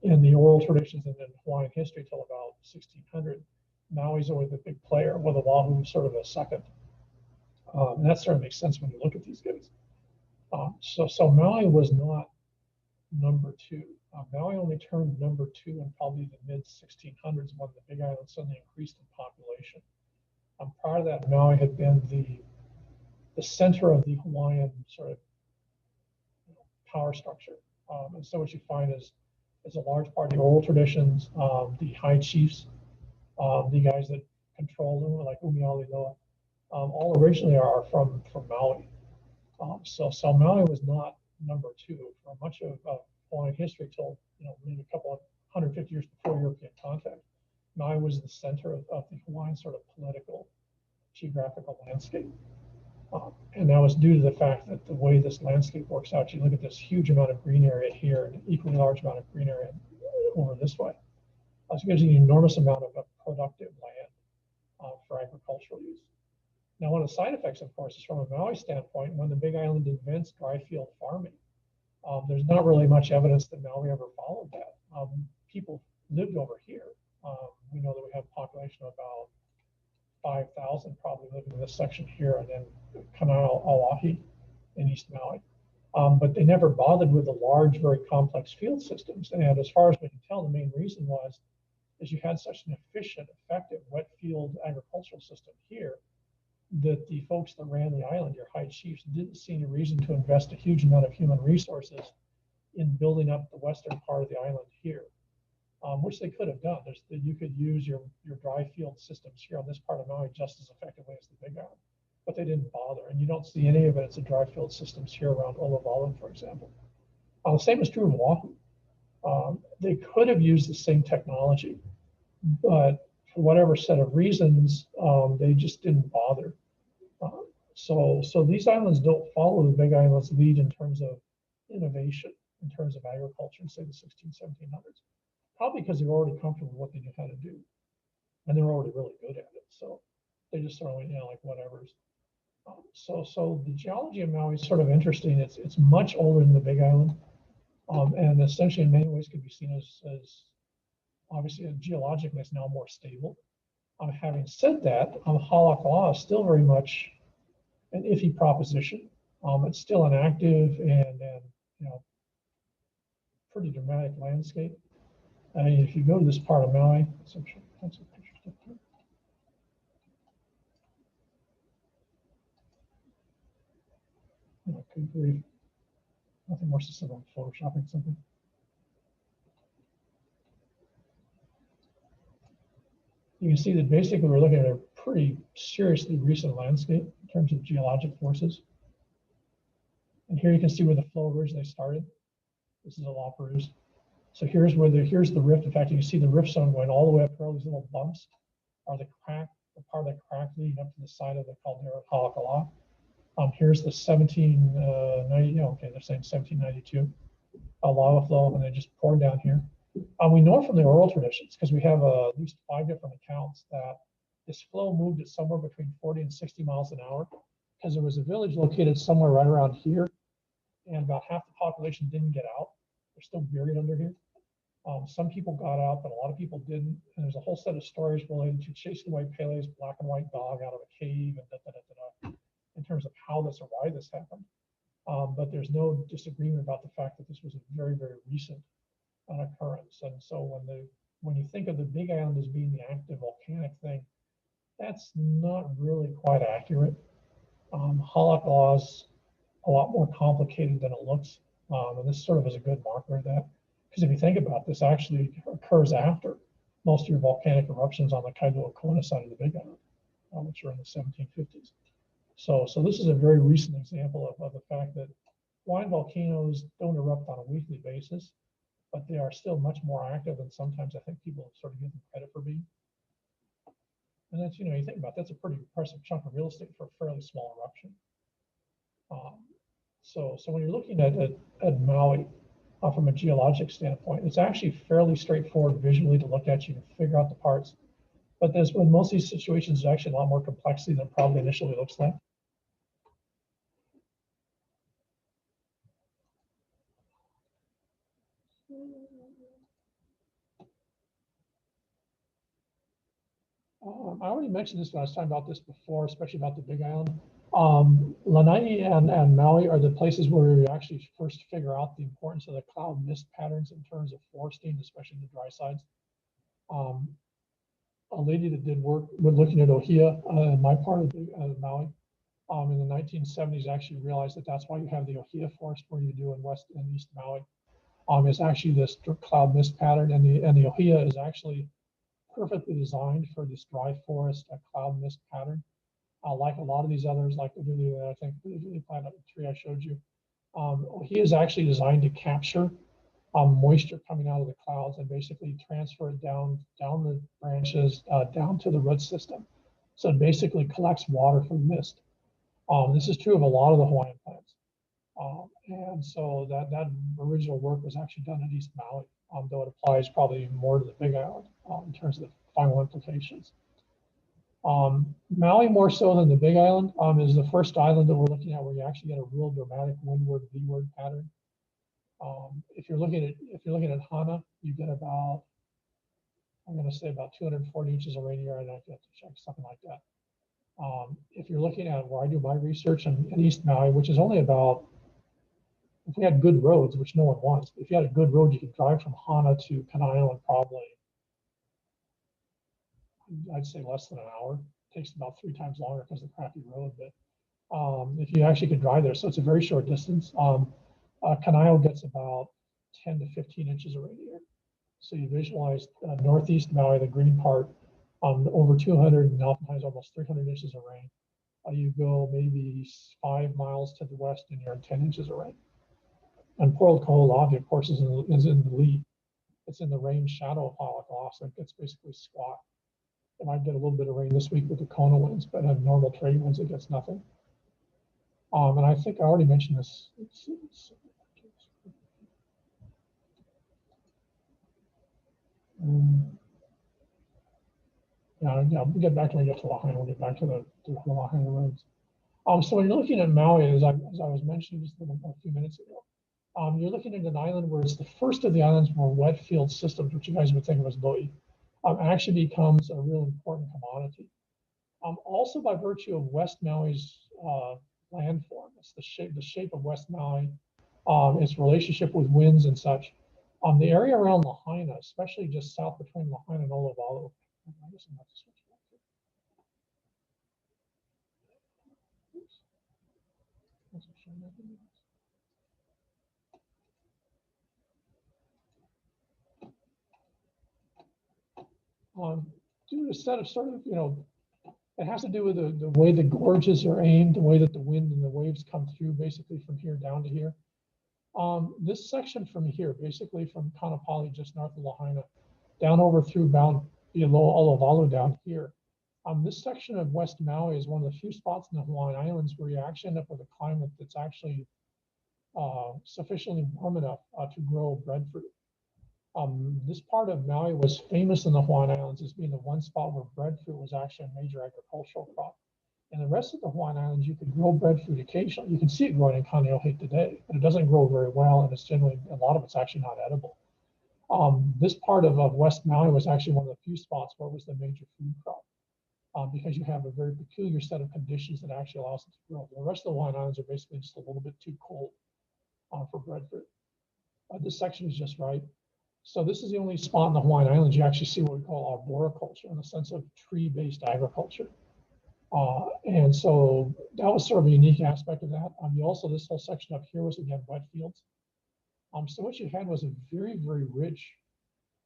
in the oral traditions and in Hawaiian history till about 1600. Maui's always the big player, with Oahu sort of a second. And that sort of makes sense when you look at these guys. So Maui was not number two. Maui only turned number two in probably the mid 1600s when the Big Island suddenly increased in population. Prior to that, Maui had been the center of the Hawaiian sort of power structure. And so what you find is a large part of the oral traditions, the high chiefs, the guys that control them, like Umiali Loa, all originally are from Maui. So Maui was not number two for much of Hawaiian history till maybe a couple of 150 years before European contact. Maui was the center of the Hawaiian sort of political geographical landscape. And that was due to the fact that the way this landscape works out, you look at this huge amount of green area here and an equally large amount of green area over this way. So it gives you an enormous amount of productive land for agricultural use. Now, one of the side effects, of course, is from a Maui standpoint, when the Big Island invents dry field farming, there's not really much evidence that Maui ever followed that. People lived over here. We know that we have a population of about 5,000 probably living in this section here, and then Kana'auahi in East Maui. But they never bothered with the large, very complex field systems. And as far as we can tell, the main reason is you had such an efficient, effective wet field agricultural system here that the folks that ran the island, your high chiefs, didn't see any reason to invest a huge amount of human resources in building up the western part of the island here, which they could have done. You could use your dry field systems here on this part of Maui just as effectively as the Big Island, but they didn't bother. And you don't see any evidence of dry field systems here around Olavala, for example. The same is true of Oahu. They could have used the same technology, but for whatever set of reasons, they just didn't bother. So these islands don't follow the Big Island's lead in terms of innovation, in terms of agriculture in, say, the 1700s. Probably because they're already comfortable with what they knew how to do. And they're already really good at it. So they just sort of went, like whatever's. So the geology of Maui is sort of interesting. It's much older than the Big Island. And essentially in many ways could be seen as obviously geologically it's now more stable. Having said that, Halakala'a is still very much an iffy proposition. It's still an active and pretty dramatic landscape. I mean, if you go to this part of Maui, good grief. Nothing more specific than photoshopping something. You can see that basically we're looking at a pretty seriously recent landscape in terms of geologic forces. And here you can see where the flow originally started. This is a Alaparus. So here's the rift. In fact, you can see the rift zone going all the way up here. All these little bumps are the part of the crack leading up to the side of the caldera of Halakala'a. Here's the 1790. Okay, they're saying 1792 lava flow, and they just poured down here. We know from the oral traditions, because we have at least 5 different accounts, that this flow moved at somewhere between 40 and 60 miles an hour, because there was a village located somewhere right around here, and find about half the population didn't get out. They're still buried under here. Some people got out, but a lot of people didn't. And there's a whole set of stories related to chasing away Pele's black and white dog out of a cave and in terms of how this or why this happened. But there's no disagreement about the fact that this was a very, very recent occurrence. And so when you think of the Big Island as being the active volcanic thing, that's not really quite accurate. Halak law is a lot more complicated than it looks. And this sort of is a good marker of that. Because if you think about this, actually occurs after most of your volcanic eruptions on the Kailua Kona side of the Big Island, which are in the 1750s. So this is a very recent example of the fact that Hawaiian volcanoes don't erupt on a weekly basis, but they are still much more active than sometimes I think people sort of give them credit for being. And that's, you think about that's a pretty impressive chunk of real estate for a fairly small eruption. So when you're looking at Maui from a geologic standpoint, it's actually fairly straightforward visually to look at. You can figure out the parts. But there's with most of these situations, there's actually a lot more complexity than probably initially looks like. I already mentioned this when I was talking about this before, especially about the Big Island. Lanai and Maui are the places where we actually first figure out the importance of the cloud mist patterns in terms of foresting, especially the dry sides. A lady that did work with looking at Ohia in my part of Maui in the 1970s actually realized that that's why you have the Ohia forest where you do in West and East Maui. It's actually this cloud mist pattern, and the Ohia is actually perfectly designed for this dry forest cloud mist pattern. Like a lot of these others, like the lily plant tree I showed you, Ohia is actually designed to capture moisture coming out of the clouds and basically transfer it down the branches, down to the root system. So it basically collects water from mist. This is true of a lot of the Hawaiian plants. And so that original work was actually done at East Maui, though it applies probably more to the Big Island in terms of the final implications. Maui, more so than the Big Island, is the first island that we're looking at where you actually get a real dramatic windward V-word pattern. If you're looking at Hana, you get about, I'm going to say about 240 inches of rain a year. I'd have to check something like that. If you're looking at where I do my research in East Maui, which is only about, if we had good roads, which no one wants, if you had a good road, you could drive from Hana to Kanaima in probably, I'd say less than an hour. It takes about 3 times longer because of the crappy road, but if you actually could drive there, so it's a very short distance. Kanaima gets about 10 to 15 inches of rain a year. So you visualize northeast Maui, the green part, over 200 and oftentimes almost 300 inches of rain. You go maybe 5 miles to the west and you're in 10 inches of rain. And poor old Kaho'olawe, of course, is in the lead. It's in the rain shadow of Halak, so it gets basically squat. It might get a little bit of rain this week with the Kona winds, but on normal trade winds, it gets nothing. And I think I already mentioned this. Yeah, we'll get back when we get to Lahaina. We'll get back to the Lahaina roads. So when you're looking at Maui, as I was mentioning just a few minutes ago, you're looking at an island where it's the first of the islands where wet field systems, which you guys would think of as lo'i, actually becomes a real important commodity. Also by virtue of West Maui's landform, it's the shape of West Maui, its relationship with winds and such. The area around Lahaina, especially just south between Lahaina and Olavalu, I guess I'm not to switch back here. Due to a set of sort of, it has to do with the way the gorges are aimed, the way that the wind and the waves come through, basically from here down to here. This section from here, basically from Kaanapali, just north of Lahaina, down over through below Olavalu down here. This section of West Maui is one of the few spots in the Hawaiian Islands where you actually end up with a climate that's actually sufficiently warm enough to grow breadfruit. This part of Maui was famous in the Hawaiian Islands as being the one spot where breadfruit was actually a major agricultural crop. And the rest of the Hawaiian Islands, you can grow breadfruit occasionally. You can see it growing in Kaneohe today, but it doesn't grow very well, and it's generally, a lot of it's actually not edible. This part of West Maui was actually one of the few spots where it was the major food crop, because you have a very peculiar set of conditions that actually allows it to grow. The rest of the Hawaiian Islands are basically just a little bit too cold for breadfruit. This section is just right. So this is the only spot in the Hawaiian Islands you actually see what we call arboriculture, in the sense of tree-based agriculture. And so that was sort of a unique aspect of that. Also, this whole section up here was, again, wet fields. So what you had was a very, very rich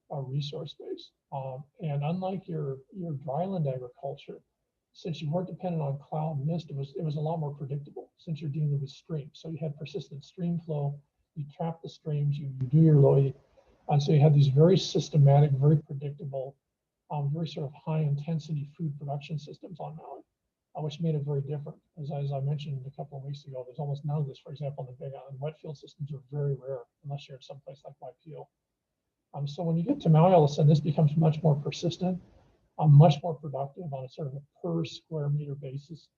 resource base. And unlike your dryland agriculture, since you weren't dependent on cloud and mist, it was a lot more predictable, since you're dealing with streams. So you had persistent stream flow, you trap the streams, you do your loy. And so you had these very systematic, very predictable, very sort of high intensity food production systems on Maui, which made it very different. As I mentioned a couple of weeks ago, there's almost none of this, for example, in the Big Island. Wet field systems are very rare, unless you're in some place like Waipio. So when you get to Maui, all of a sudden, this becomes much more persistent, much more productive on a sort of a per square meter basis.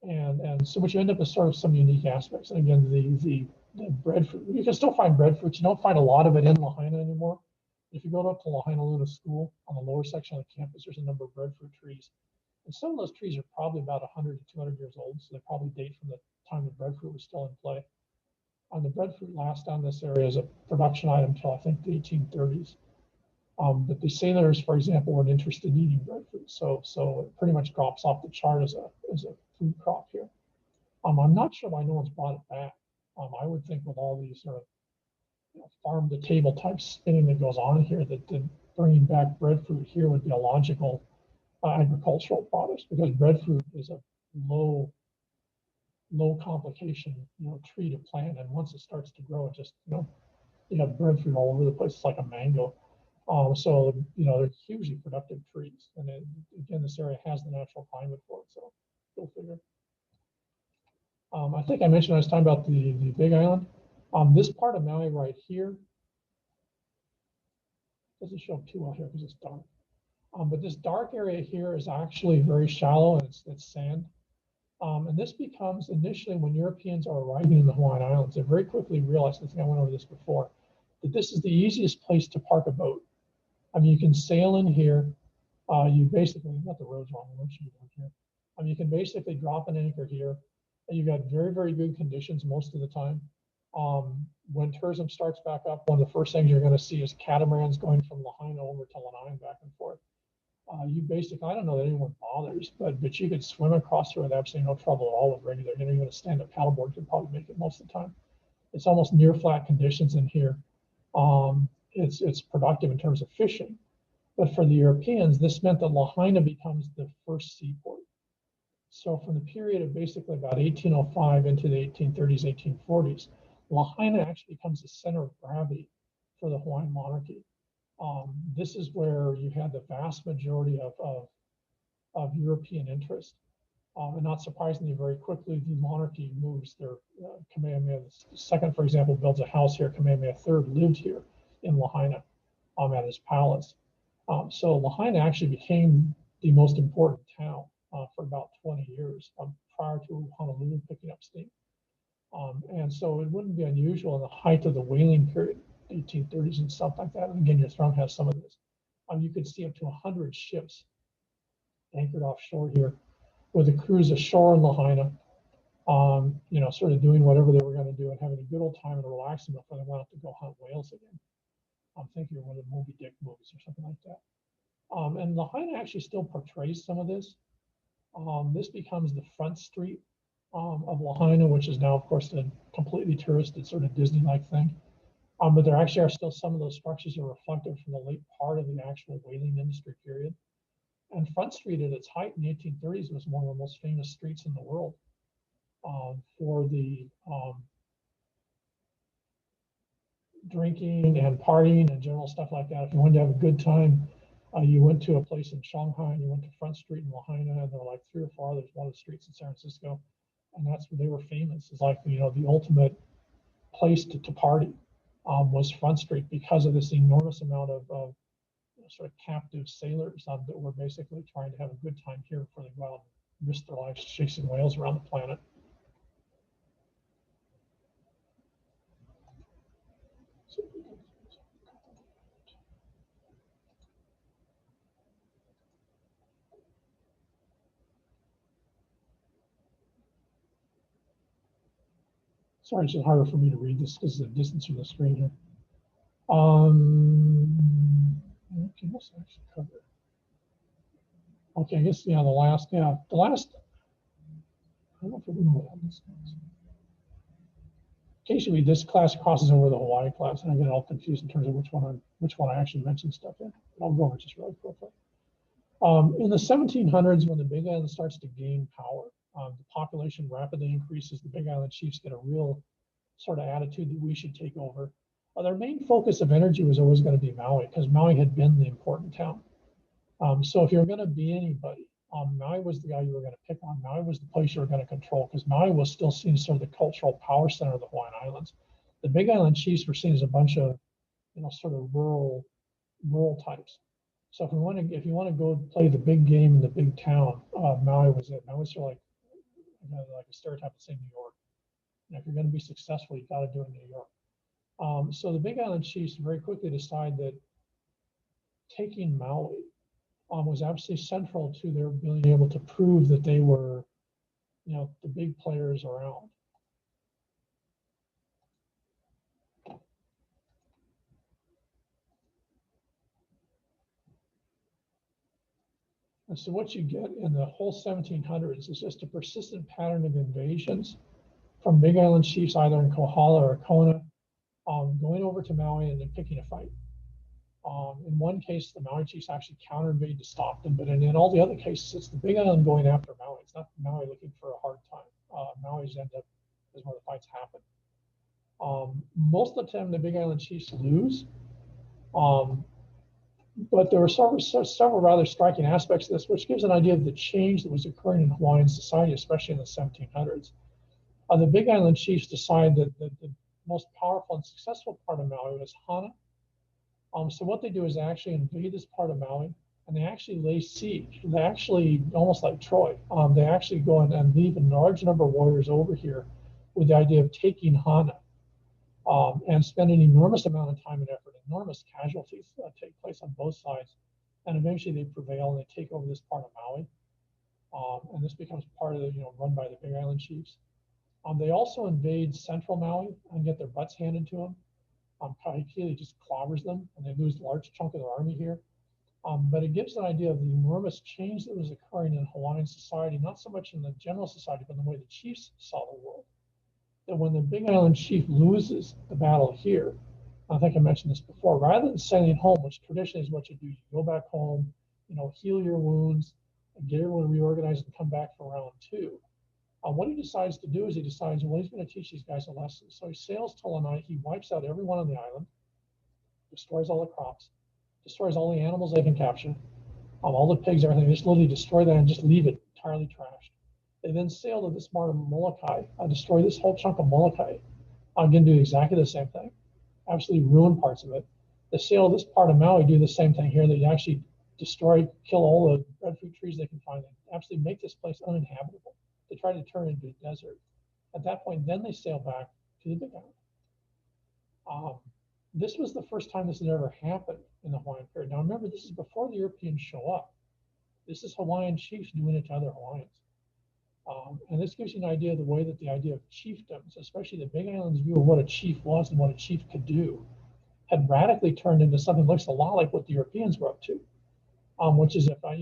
And so what you end up is sort of some unique aspects. And again, the breadfruit, you can still find breadfruit. You don't find a lot of it in Lahaina anymore. If you go up to Lahaina Luna School, on the lower section of the campus, there's a number of breadfruit trees. And some of those trees are probably about 100 to 200 years old, so they probably date from the time the breadfruit was still in play. And the breadfruit lasts down this area as a production item until I think the 1830s. But the sailors, for example, weren't interested in eating breadfruit, so it pretty much drops off the chart as a food crop here. I'm not sure why no one's brought it back. I would think with all these sort of farm to table type spinning that goes on here, that bringing back breadfruit here would be a logical agricultural product, because breadfruit is a low complication tree to plant, and once it starts to grow, it just you have breadfruit all over the place. It's like a mango. So they're hugely productive trees, and again, this area has the natural climate for it. So go figure. I think I mentioned I was talking about the Big Island. This part of Maui right here doesn't show up too well here because it's dark. But this dark area here is actually very shallow, and it's sand. And this becomes, initially, when Europeans are arriving in the Hawaiian Islands, they very quickly realized, I think I went over this before, that this is the easiest place to park a boat. I mean, you can sail in here. You basically, got the roads wrong, here. You can basically drop an anchor here, and you got very, very good conditions most of the time. When tourism starts back up, one of the first things you're going to see is catamarans going from Lahaina over to Lanai back and forth. You basically, I don't know that anyone bothers, but you could swim across here with absolutely no trouble at all with regular, even a stand-up paddleboard could probably make it most of the time. It's almost near flat conditions in here. It's productive in terms of fishing, but for the Europeans, this meant that Lahaina becomes the first seaport. So from the period of basically about 1805 into the 1830s, 1840s, Lahaina actually becomes the center of gravity for the Hawaiian monarchy. This is where you had the vast majority of European interest. And not surprisingly, very quickly, the monarchy moves. Their Kamehameha II, for example, builds a house here. Kamehameha III lived here in Lahaina at his palace. So Lahaina actually became the most important town for about 20 years prior to Honolulu picking up steam. And so it wouldn't be unusual in the height of the whaling period, 1830s and stuff like that. And again, your throne has some of this. You could see up to 100 ships anchored offshore here, with the crews ashore in Lahaina, sort of doing whatever they were going to do and having a good old time and relaxing before they went out to go hunt whales again. I'm thinking of one of the Moby Dick movies or something like that. And Lahaina actually still portrays some of this. This becomes the front street of Lahaina, which is now, of course, a completely touristed sort of Disney-like thing. But there actually are still some of those structures that are reflective from the late part of the actual whaling industry period. And Front Street at its height in the 1830s was one of the most famous streets in the world for the drinking and partying and general stuff like that. If you wanted to have a good time, you went to a place in Shanghai and you went to Front Street in Lahaina, and there were like 3 or 4 others, one of the streets in San Francisco, and that's where they were famous. It's like the ultimate place to party was Front Street, because of this enormous amount of sort of captive sailors that were basically trying to have a good time here before they go out risk their lives chasing whales around the planet. Sorry, it's just harder for me to read this because of the distance from the screen here. Okay, let's actually cover it. Okay, I guess, yeah, the last, I don't know if we know what this is. Occasionally, this class crosses over the Hawaii class, and I get all confused in terms of which one I actually mentioned stuff in. I'll go over it just really quickly. In the 1700s, when the Big Island starts to gain power, the population rapidly increases. The Big Island chiefs get a real sort of attitude that we should take over. Their main focus of energy was always going to be Maui, because Maui had been the important town. So if you're going to be anybody, Maui was the guy you were going to pick on. Maui was the place you were going to control, because Maui was still seen as sort of the cultural power center of the Hawaiian Islands. The Big Island chiefs were seen as a bunch of, sort of rural types. So if you want to go play the big game in the big town, Maui was it. Maui was sort of like a stereotype of saying New York. And if you're going to be successful, you got to do it in New York. So the Big Island chiefs very quickly decide that taking Maui was absolutely central to their being able to prove that they were, the big players around. And so what you get in the whole 1700s is just a persistent pattern of invasions from Big Island chiefs, either in Kohala or Kona, going over to Maui and then picking a fight. In one case, the Maui chiefs actually counter-invade to stop them, but in all the other cases, it's the Big Island going after Maui. It's not Maui looking for a hard time. Maui's end up is where the fights happen. Most of the time, the Big Island chiefs lose, but there were several rather striking aspects of this, which gives an idea of the change that was occurring in Hawaiian society, especially in the 1700s. The Big Island chiefs decide that the most powerful and successful part of Maui was Hana. So what they do is they actually invade this part of Maui, and they actually lay siege. They actually, almost like Troy, they actually go in and leave a large number of warriors over here with the idea of taking Hana, and spend an enormous amount of time and effort. Enormous casualties take place on both sides, and eventually they prevail and they take over this part of Maui, and this becomes part of the, run by the Big Island chiefs. They also invade central Maui and get their butts handed to them. Kahekili just clobbers them, and they lose a large chunk of their army here. But it gives an idea of the enormous change that was occurring in Hawaiian society, not so much in the general society, but in the way the chiefs saw the world. That when the Big Island chief loses the battle here, I think I mentioned this before, rather than sailing home, which traditionally is what you do, you go back home, heal your wounds, and get everyone reorganized and come back for round two. What he decides to do is he decides, well, he's going to teach these guys a lesson. So he sails to Lanai, he wipes out everyone on the island, destroys all the crops, destroys all the animals they can capture, all the pigs, everything. They just literally destroy that and just leave it entirely trashed. They then sail to this part of Molokai, destroy this whole chunk of Molokai. Again, do exactly the same thing, absolutely ruin parts of it. They sail to this part of Maui, do the same thing here. They actually destroy, kill all the breadfruit trees they can find, and absolutely make this place uninhabitable. They try to turn it into a desert. At that point, then they sail back to the Big Island. This was the first time this had ever happened in the Hawaiian period. Now remember, this is before the Europeans show up. This is Hawaiian chiefs doing it to other Hawaiians. And this gives you an idea of the way that the idea of chiefdoms, especially the Big Island's view of what a chief was and what a chief could do, had radically turned into something that looks a lot like what the Europeans were up to, which is if I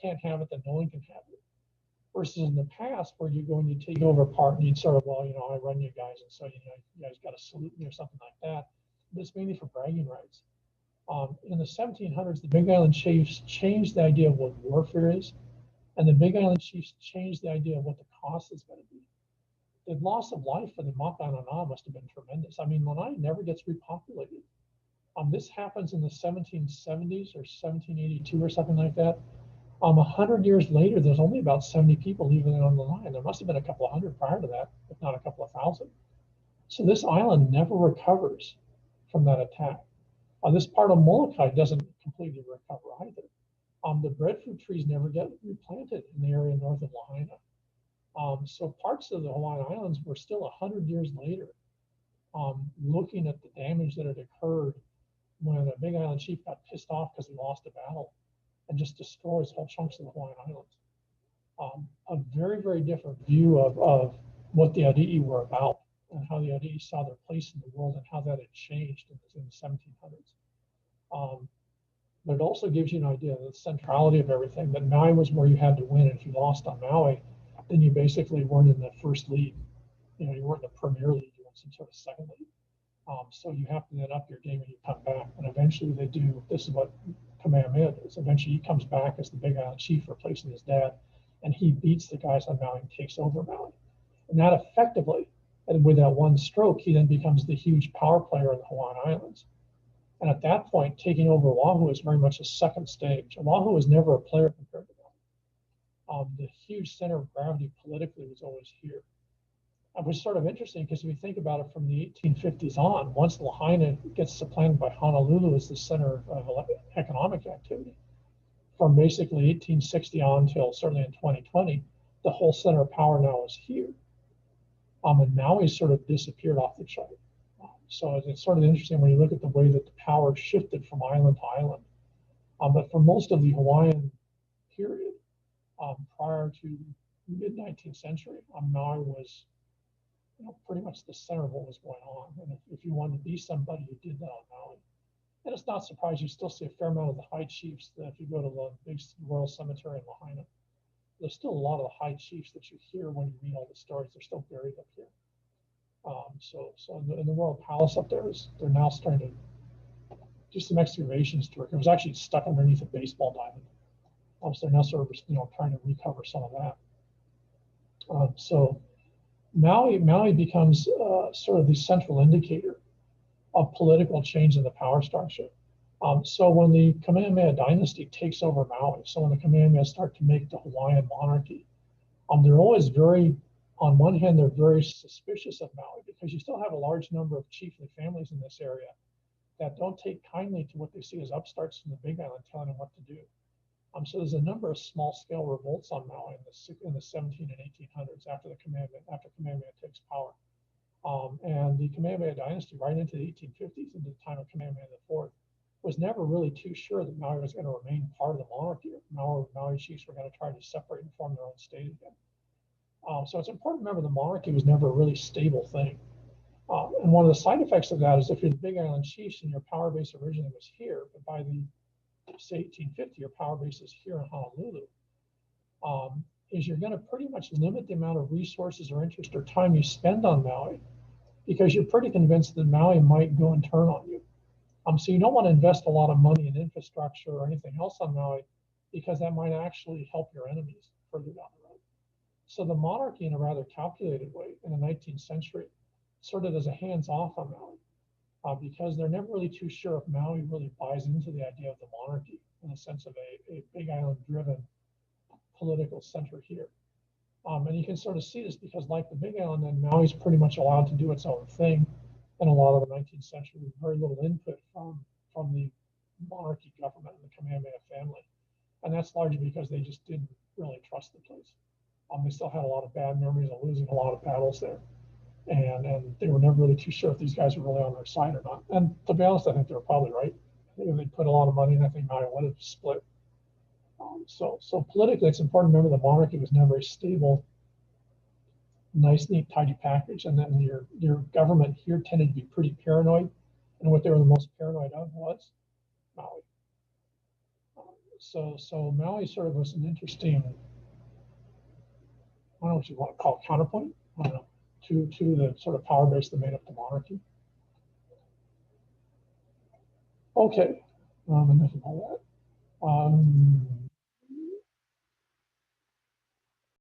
can't have it, then no one can have it. Versus in the past, where you go and you take over a part and you'd sort of, well, I run you guys, and so you guys got to salute me or something like that. But it's mainly for bragging rights. In the 1700s, the Big Island chiefs changed the idea of what warfare is, and the Big Island chiefs changed the idea of what the cost is going to be. The loss of life for the Mapainana must have been tremendous. I mean, Lanai never gets repopulated. This happens in the 1770s or 1782 or something like that. 100 years later, there's only about 70 people leaving it on the line. There must have been a couple of hundred prior to that, if not a couple of thousand. So this island never recovers from that attack. This part of Molokai doesn't completely recover either. The breadfruit trees never get replanted in the area north of Lahaina. So parts of the Hawaiian Islands were still 100 years later looking at the damage that had occurred when a Big Island chief got pissed off because he lost a battle and just destroys whole chunks of the Hawaiian Islands. A very, very different view of what the Auli'i were about and how the Auli'i saw their place in the world and how that had changed in the 1700s. But it also gives you an idea of the centrality of everything, that Maui was where you had to win. And if you lost on Maui, then you basically weren't in the first league. You weren't in the Premier League, you were in some sort of second league. So you have to then up your game when you come back. And eventually they do, this is what Kamehameha does. Eventually he comes back as the Big Island chief replacing his dad, and he beats the guys on Maui and takes over Maui. And that effectively, and with that one stroke, he then becomes the huge power player in the Hawaiian Islands. And at that point, taking over Oahu is very much a second stage. Oahu was never a player compared to Maui. The huge center of gravity politically was always here. It was sort of interesting because if you think about it from the 1850s on, once Lahaina gets supplanted by Honolulu as the center of economic activity, from basically 1860 on till certainly in 2020, the whole center of power now is here. And Maui sort of disappeared off the chart. So it's sort of interesting when you look at the way that the power shifted from island to island. But for most of the Hawaiian period, prior to mid-19th century, Maui was pretty much the center of what was going on. And if you wanted to be somebody, you did that on Maui. And it's not surprising, you still see a fair amount of the high chiefs that if you go to the big royal cemetery in Lahaina, there's still a lot of the high chiefs that you hear when you read all the stories. They're still buried up here. So in the royal palace up there, they're now starting to do some excavations to it. It was actually stuck underneath a baseball diamond. So they're now sort of trying to recover some of that. So Maui becomes sort of the central indicator of political change in the power structure. So when the Kamehameha dynasty takes over Maui, so when the Kamehameha start to make the Hawaiian monarchy, they're always on one hand, they're very suspicious of Maui because you still have a large number of chiefly families in this area that don't take kindly to what they see as upstarts from the Big Island telling them what to do. So there's a number of small-scale revolts on Maui in the 17 and 1800s after Kamehameha takes power. And the Kamehameha dynasty, right into the 1850s, into the time of Kamehameha IV, was never really too sure that Maui was going to remain part of the monarchy. Maui chiefs were going to try to separate and form their own state again. So it's important to remember the monarchy was never a really stable thing. And one of the side effects of that is if you're the Big Island chiefs and your power base originally was here, but by the, say, 1850, your power base is here in Honolulu, is you're going to pretty much limit the amount of resources or interest or time you spend on Maui because you're pretty convinced that Maui might go and turn on you. So you don't want to invest a lot of money in infrastructure or anything else on Maui because that might actually help your enemies further down the road. So the monarchy, in a rather calculated way, in the 19th century, sort of as a hands-off on Maui, because they're never really too sure if Maui really buys into the idea of the monarchy in the sense of a Big Island-driven political center here. And you can sort of see this because, like the Big Island, then Maui's pretty much allowed to do its own thing in a lot of the 19th century, with very little input from the monarchy government and the Kamehameha family. And that's largely because they just didn't really trust the place. They still had a lot of bad memories of losing a lot of battles there. And they were never really too sure if these guys were really on their side or not. And to be honest, I think they were probably right. I think they put a lot of money in, I think Maui would have split. So politically, it's important to remember the monarchy was never a stable, nice, neat, tidy package. And then your government here tended to be pretty paranoid. And what they were the most paranoid of was Maui. So Maui sort of was an interesting, I don't know what you want to call it, counterpoint, I don't know, to the sort of power base that made up the monarchy. Okay, enough about that.